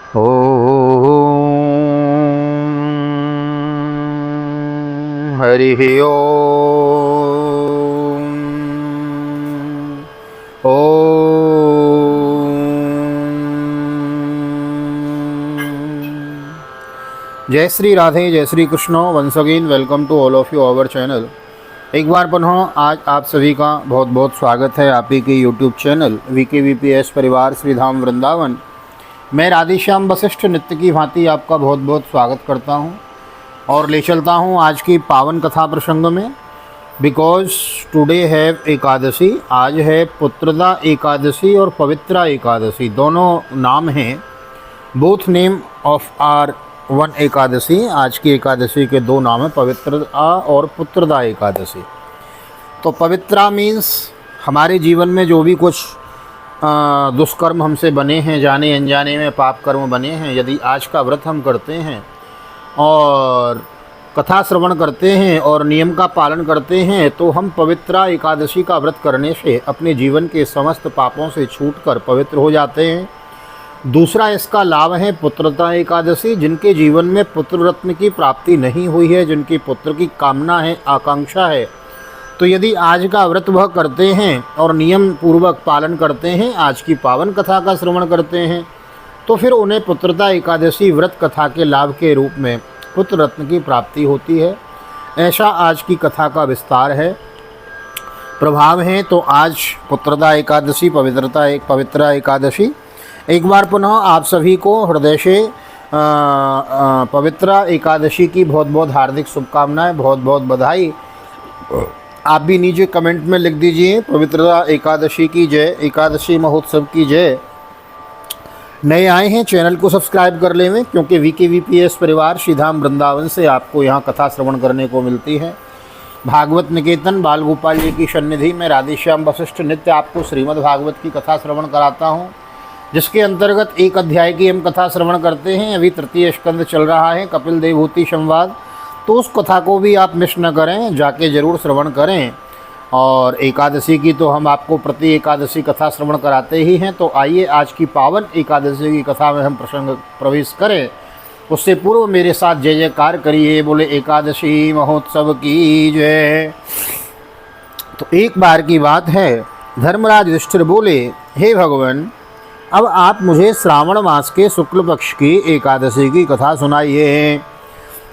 ॐ हरिः ॐ। जय श्री राधे, जय Shri Krishna. Once again welcome to all of you our channel. एक बार पुनः आज आप सभी का बहुत बहुत स्वागत है आप ही के यूट्यूब चैनल VKVPS परिवार श्रीधाम वृंदावन। मैं राधेश्याम वशिष्ठ नित्य की भांति आपका बहुत बहुत स्वागत करता हूं और ले चलता हूं आज की पावन कथा प्रसंग में। बिकॉज टुडे हैव एकादशी, आज है पुत्रदा एकादशी और पवित्रा एकादशी, दोनों नाम हैं। Both name of are one Ekadashi. आज की एकादशी के दो नाम हैं, पवित्रदा और पुत्रदा एकादशी। तो पवित्रा मीन्स हमारे जीवन में जो भी कुछ दुष्कर्म हमसे बने हैं, जाने अनजाने में पाप कर्म बने हैं, यदि आज का व्रत हम करते हैं और कथा श्रवण करते हैं और नियम का पालन करते हैं तो हम पवित्रा एकादशी का व्रत करने से अपने जीवन के समस्त पापों से छूटकर पवित्र हो जाते हैं। दूसरा इसका लाभ है पुत्रदा एकादशी। जिनके जीवन में पुत्र रत्न की प्राप्ति नहीं हुई है, जिनकी पुत्र की कामना है, आकांक्षा है, तो यदि आज का व्रत वह करते हैं और नियम पूर्वक पालन करते हैं, आज की पावन कथा का श्रवण करते हैं, तो फिर उन्हें पुत्रदा एकादशी व्रत कथा के लाभ के रूप में पुत्र रत्न की प्राप्ति होती है। ऐसा आज की कथा का विस्तार है, प्रभाव है। तो आज पुत्रदा एकादशी, पवित्रा एकादशी। एक बार पुनः आप सभी को हृदय से पवित्रा एकादशी की बहुत बहुत हार्दिक शुभकामनाएं, बहुत बहुत बधाई। आप भी नीचे कमेंट में लिख दीजिए पवित्रता एकादशी की जय, एकादशी महोत्सव की जय। नए आए हैं चैनल को सब्सक्राइब कर लें, क्योंकि VKVPS परिवार श्रीधाम वृंदावन से आपको यहाँ कथा श्रवण करने को मिलती है। भागवत निकेतन बाल गोपाल जी की सन्निधि में राधेश्याम वशिष्ठ नित्य आपको श्रीमद् भागवत की कथा श्रवण कराता हूँ, जिसके अंतर्गत एक अध्याय की हम कथा श्रवण करते हैं। अभी तृतीय स्कंद चल रहा है, कपिल देवहूति संवाद। तो उस कथा को भी आप मिस न करें, जाके ज़रूर श्रवण करें। और एकादशी की तो हम आपको प्रति एकादशी कथा श्रवण कराते ही हैं। तो आइए आज की पावन एकादशी की कथा में हम प्रवेश करें। उससे पूर्व मेरे साथ जय जयकार करिए, बोले एकादशी महोत्सव की जय। तो एक बार की बात है, धर्मराज युधिष्ठिर बोले, हे भगवान, अब आप मुझे श्रावण मास के शुक्ल पक्ष की एकादशी की कथा सुनाइए।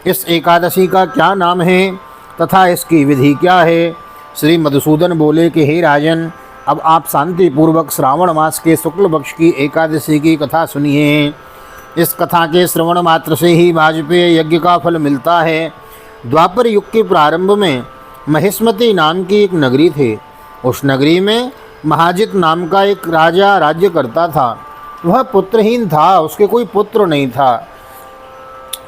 इस एकादशी का क्या नाम है तथा इसकी विधि क्या है? श्री मधुसूदन बोले कि हे राजन, अब आप शांतिपूर्वक श्रावण मास के शुक्ल पक्ष की एकादशी की कथा सुनिए। इस कथा के श्रवण मात्र से ही वाजपेय यज्ञ का फल मिलता है। द्वापर युग के प्रारंभ में महिष्मती नाम की एक नगरी थी। उस नगरी में महाजित नाम का एक राजा राज्य करता था। वह पुत्रहीन था, उसके कोई पुत्र नहीं था,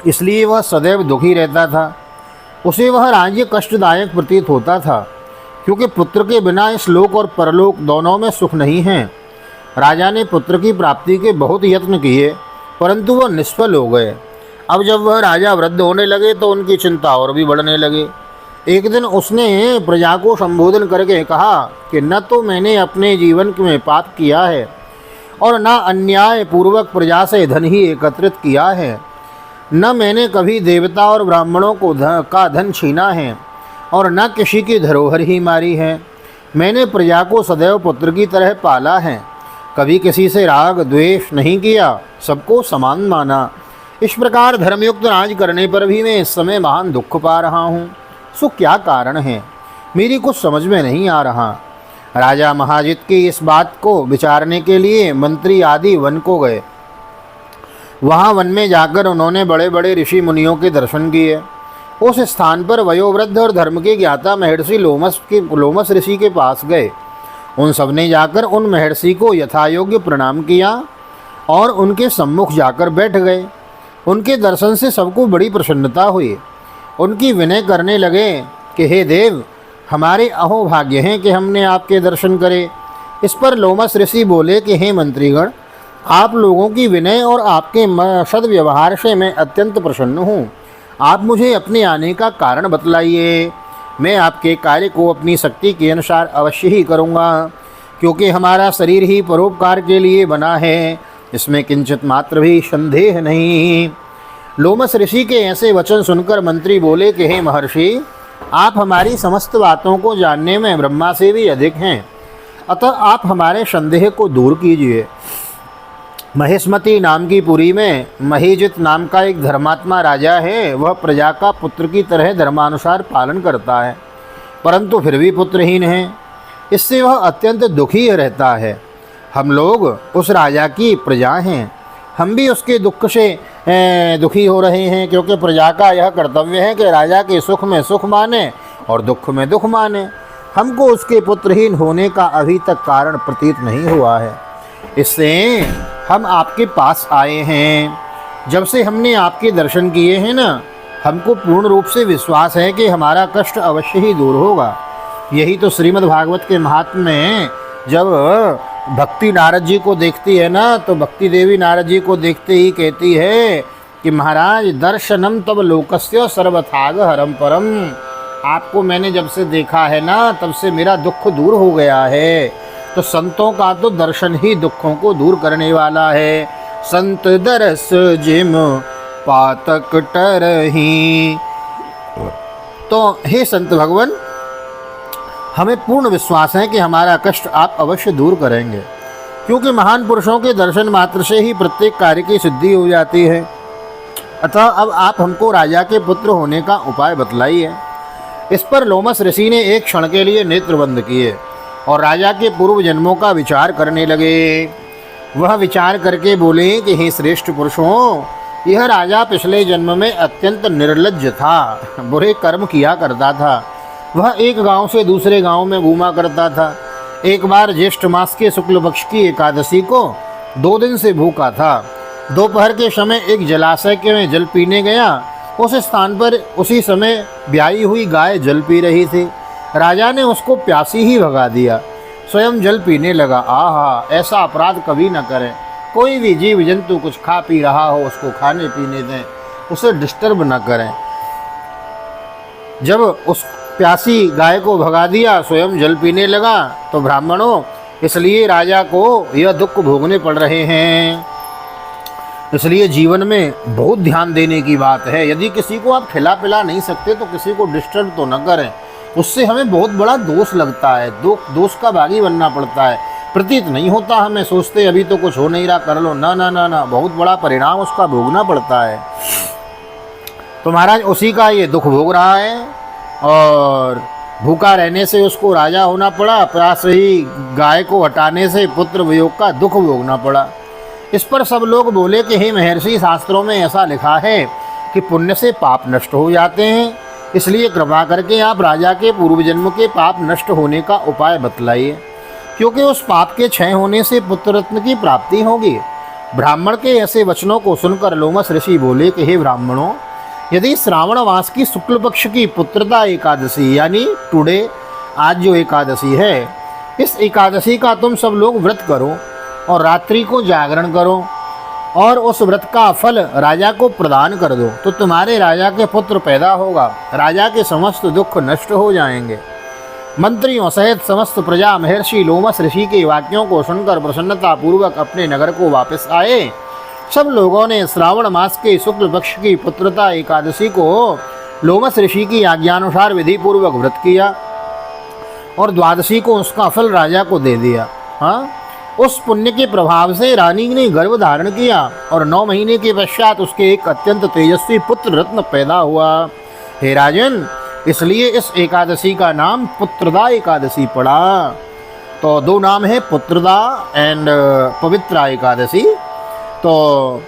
इसलिए वह सदैव दुखी रहता था। उसे वह राज्य कष्टदायक प्रतीत होता था, क्योंकि पुत्र के बिना इस लोक और परलोक दोनों में सुख नहीं है। राजा ने पुत्र की प्राप्ति के बहुत यत्न किए, परंतु वह निष्फल हो गए। अब जब वह राजा वृद्ध होने लगे तो उनकी चिंता और भी बढ़ने लगे। एक दिन उसने प्रजा को संबोधन करके कहा कि न तो मैंने अपने जीवन में पाप किया है और न अन्याय पूर्वक प्रजा से धन ही एकत्रित किया है, न मैंने कभी देवता और ब्राह्मणों को का धन छीना है और न किसी की धरोहर ही मारी है। मैंने प्रजा को सदैव पुत्र की तरह पाला है, कभी किसी से राग द्वेष नहीं किया, सबको समान माना। इस प्रकार धर्मयुक्त राज करने पर भी मैं इस समय महान दुख पा रहा हूँ। सो क्या कारण है, मेरी कुछ समझ में नहीं आ रहा। राजा महाजित की इस बात को विचारने के लिए मंत्री आदि वन को गए। वहाँ वन में जाकर उन्होंने बड़े बड़े ऋषि मुनियों के दर्शन किए। उस स्थान पर वयोवृद्ध और धर्म के ज्ञाता महर्षि लोमस ऋषि के पास गए। उन सब ने जाकर उन महर्षि को यथायोग्य प्रणाम किया और उनके सम्मुख जाकर बैठ गए। उनके दर्शन से सबको बड़ी प्रसन्नता हुई। उनकी विनय करने लगे कि हे देव, हमारे अहोभाग्य हैं कि हमने आपके दर्शन करे। इस पर लोमस ऋषि बोले कि हे मंत्रीगण, आप लोगों की विनय और आपके सद्व्यवहार से मैं अत्यंत प्रसन्न हूँ। आप मुझे अपने आने का कारण बतलाइए। मैं आपके कार्य को अपनी शक्ति के अनुसार अवश्य ही करूँगा, क्योंकि हमारा शरीर ही परोपकार के लिए बना है इसमें किंचित मात्र भी संदेह नहीं। लोमस ऋषि के ऐसे वचन सुनकर मंत्री बोले कि हे महर्षि, आप हमारी समस्त बातों को जानने में ब्रह्मा से भी अधिक हैं, अतः आप हमारे संदेह को दूर कीजिए। महेशमती नाम की पुरी में महीजित नाम का एक धर्मात्मा राजा है। वह प्रजा का पुत्र की तरह धर्मानुसार पालन करता है, परंतु फिर भी पुत्रहीन है। इससे वह अत्यंत दुखी रहता है। हम लोग उस राजा की प्रजा हैं, हम भी उसके दुख से दुखी हो रहे हैं, क्योंकि प्रजा का यह कर्तव्य है कि राजा के सुख में सुख माने और दुख में दुख माने। हमको उसके पुत्रहीन होने का अभी तक कारण प्रतीत नहीं हुआ है, इससे हम आपके पास आए हैं। जब से हमने आपके दर्शन किए हैं ना, हमको पूर्ण रूप से विश्वास है कि हमारा कष्ट अवश्य ही दूर होगा। यही तो श्रीमद् भागवत के महात्म्य में जब भक्ति नारद जी को देखती है ना, तो भक्ति देवी नारद जी को देखते ही कहती है कि महाराज दर्शनम तब लोकस्य सर्वथाग हरम परम। आपको मैंने जब से देखा है ना, तब से मेरा दुख दूर हो गया है। तो संतों का तो दर्शन ही दुखों को दूर करने वाला है। संत दरस जिम पातक टरही। तो हे संत भगवान, हमें पूर्ण विश्वास है कि हमारा कष्ट आप अवश्य दूर करेंगे, क्योंकि महान पुरुषों के दर्शन मात्र से ही प्रत्येक कार्य की सिद्धि हो जाती है। अतः अब आप हमको राजा के पुत्र होने का उपाय बतलाइए। इस पर लोमस ऋषि ने एक क्षण के लिए नेत्र बंद किए और राजा के पूर्व जन्मों का विचार करने लगे। वह विचार करके बोले कि हे श्रेष्ठ पुरुषों, यह राजा पिछले जन्म में अत्यंत निर्लज्ज था, बुरे कर्म किया करता था। वह एक गांव से दूसरे गांव में घूमा करता था। एक बार ज्येष्ठ मास के शुक्ल पक्ष की एकादशी को 2 दिन से भूखा था। दोपहर के समय एक जलाशय के में जल पीने गया। उस स्थान पर उसी समय ब्याई हुई गाय जल पी रही थी। राजा ने उसको प्यासी ही भगा दिया, स्वयं जल पीने लगा। आहा, ऐसा अपराध कभी न करें। कोई भी जीव जंतु कुछ खा पी रहा हो, उसको खाने पीने दें, उसे डिस्टर्ब न करें। जब उस प्यासी गाय को भगा दिया, स्वयं जल पीने लगा, तो ब्राह्मणों, इसलिए राजा को यह दुख भोगने पड़ रहे हैं। इसलिए जीवन में बहुत ध्यान देने की बात है। यदि किसी को आप खिला पिला नहीं सकते तो किसी को डिस्टर्ब तो न करें, उससे हमें बहुत बड़ा दोष लगता है, दोष का भागी बनना पड़ता है। प्रतीत नहीं होता, हमें सोचते अभी तो कुछ हो नहीं रहा, कर लो। ना ना ना ना, बहुत बड़ा परिणाम उसका भोगना पड़ता है। तो महाराज उसी का ये दुख भोग रहा है और भूखा रहने से उसको राजा होना पड़ा, प्यास ही गाय को हटाने से पुत्र वियोग का दुख भोगना पड़ा। इस पर सब लोग बोले कि हे महर्षि, शास्त्रों में ऐसा लिखा है कि पुण्य से पाप नष्ट हो जाते हैं, इसलिए कृपा करके आप राजा के पूर्व जन्म के पाप नष्ट होने का उपाय बतलाइए, क्योंकि उस पाप के क्षय होने से पुत्र रत्न की प्राप्ति होगी। ब्राह्मण के ऐसे वचनों को सुनकर लोमस ऋषि बोले कि हे ब्राह्मणों, यदि श्रावण मास की शुक्ल पक्ष की पुत्रदा एकादशी, यानी टुडे, आज जो एकादशी है, इस एकादशी का तुम सब लोग व्रत करो और रात्रि को जागरण करो और उस व्रत का फल राजा को प्रदान कर दो, तो तुम्हारे राजा के पुत्र पैदा होगा, राजा के समस्त दुख नष्ट हो जाएंगे। मंत्रियों सहित समस्त प्रजा महर्षि लोमस ऋषि के वाक्यों को सुनकर प्रसन्नता पूर्वक अपने नगर को वापस आए। सब लोगों ने श्रावण मास के शुक्ल पक्ष की पुत्रदा एकादशी को लोमस ऋषि की आज्ञानुसार विधि पूर्वक व्रत किया और द्वादशी को उसका फल राजा को दे दिया। हाँ, उस पुण्य के प्रभाव से रानी ने गर्भ धारण किया और 9 महीने के पश्चात उसके एक अत्यंत तेजस्वी पुत्र रत्न पैदा हुआ। हे राजन, इसलिए इस एकादशी का नाम पुत्रदा एकादशी पड़ा। तो 2 नाम है, पुत्रदा एंड पवित्रा एकादशी। तो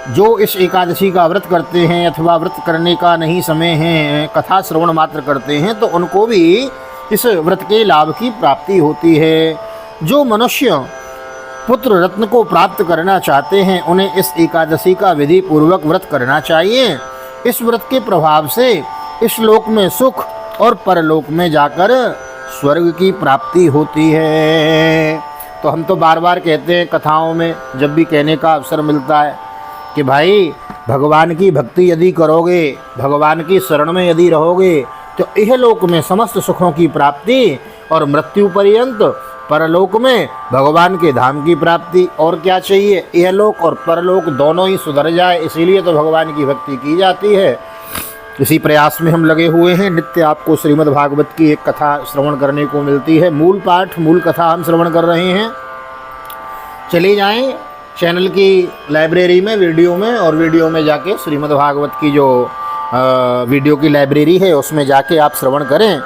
जो इस एकादशी का व्रत करते हैं अथवा व्रत करने का नहीं समय है, कथा श्रवण मात्र करते हैं, तो उनको भी इस व्रत के लाभ की प्राप्ति होती है। जो मनुष्य पुत्र रत्न को प्राप्त करना चाहते हैं, उन्हें इस एकादशी का विधि पूर्वक व्रत करना चाहिए। इस व्रत के प्रभाव से इस लोक में सुख और परलोक में जाकर स्वर्ग की प्राप्ति होती है। तो हम तो बार बार कहते हैं कथाओं में, जब भी कहने का अवसर मिलता है, कि भाई भगवान की भक्ति यदि करोगे, भगवान की शरण में यदि रहोगे, तो यह लोक में समस्त सुखों की प्राप्ति और मृत्यु पर्यंत परलोक में भगवान के धाम की प्राप्ति। और क्या चाहिए, यह लोक और परलोक दोनों ही सुधर जाए, इसीलिए तो भगवान की भक्ति की जाती है। इसी प्रयास में हम लगे हुए हैं। नित्य आपको श्रीमद् भागवत की एक कथा श्रवण करने को मिलती है। मूल पाठ, मूल कथा हम श्रवण कर रहे हैं। चले जाएं चैनल की लाइब्रेरी में, वीडियो में, और वीडियो में जाके श्रीमद् भागवत की जो वीडियो की लाइब्रेरी है उसमें जाके आप श्रवण करें।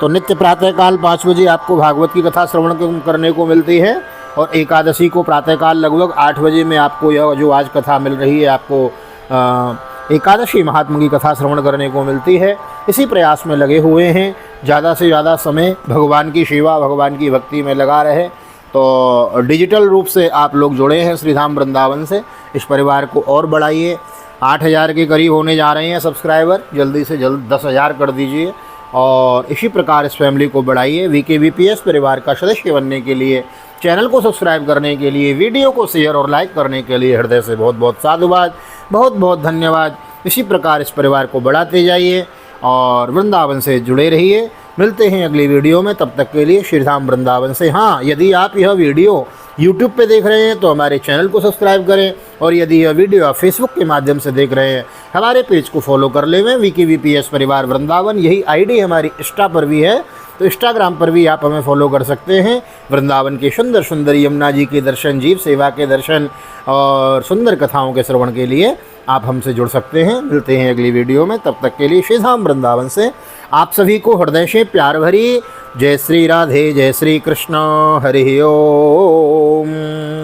तो नित्य प्रातःकाल 5 बजे आपको भागवत की कथा श्रवण करने को मिलती है, और एकादशी को प्रातःकाल लगभग 8 बजे में आपको यह जो आज कथा मिल रही है, आपको एकादशी महात्मा की कथा श्रवण करने को मिलती है। इसी प्रयास में लगे हुए हैं, ज़्यादा से ज़्यादा समय भगवान की सेवा, भगवान की भक्ति में लगा रहे। तो डिजिटल रूप से आप लोग जुड़े हैं श्रीधाम वृंदावन से, इस परिवार को और बढ़ाइए। 8000 के करीब होने जा रहे हैं सब्सक्राइबर, जल्दी से जल्द 10,000 कर दीजिए, और इसी प्रकार इस फैमिली को बढ़ाइए। VKBPS परिवार का सदस्य बनने के लिए, चैनल को सब्सक्राइब करने के लिए, वीडियो को शेयर और लाइक करने के लिए हृदय से बहुत बहुत साधुवाद, बहुत बहुत धन्यवाद। इसी प्रकार इस परिवार को बढ़ाते जाइए और वृंदावन से जुड़े रहिए। मिलते हैं अगली वीडियो में, तब तक के लिए श्रीधाम वृंदावन से। हाँ, यदि आप यह वीडियो YouTube पे देख रहे हैं तो हमारे चैनल को सब्सक्राइब करें, और यदि यह वीडियो आप Facebook के माध्यम से देख रहे हैं हमारे पेज को फॉलो कर लें। VKBPS परिवार वृंदावन, यही ID हमारी इंस्टा पर भी है, तो इंस्टाग्राम पर भी आप हमें फॉलो कर सकते हैं। वृंदावन के सुंदर सुंदर यमुना जी के दर्शन, जीव सेवा के दर्शन और सुंदर कथाओं के श्रवण के लिए आप हमसे जुड़ सकते हैं। मिलते हैं अगली वीडियो में, तब तक के लिए श्रीधाम वृंदावन से आप सभी को हृदय से प्यार भरी जय श्री राधे, जय श्री कृष्ण, हरि ओम।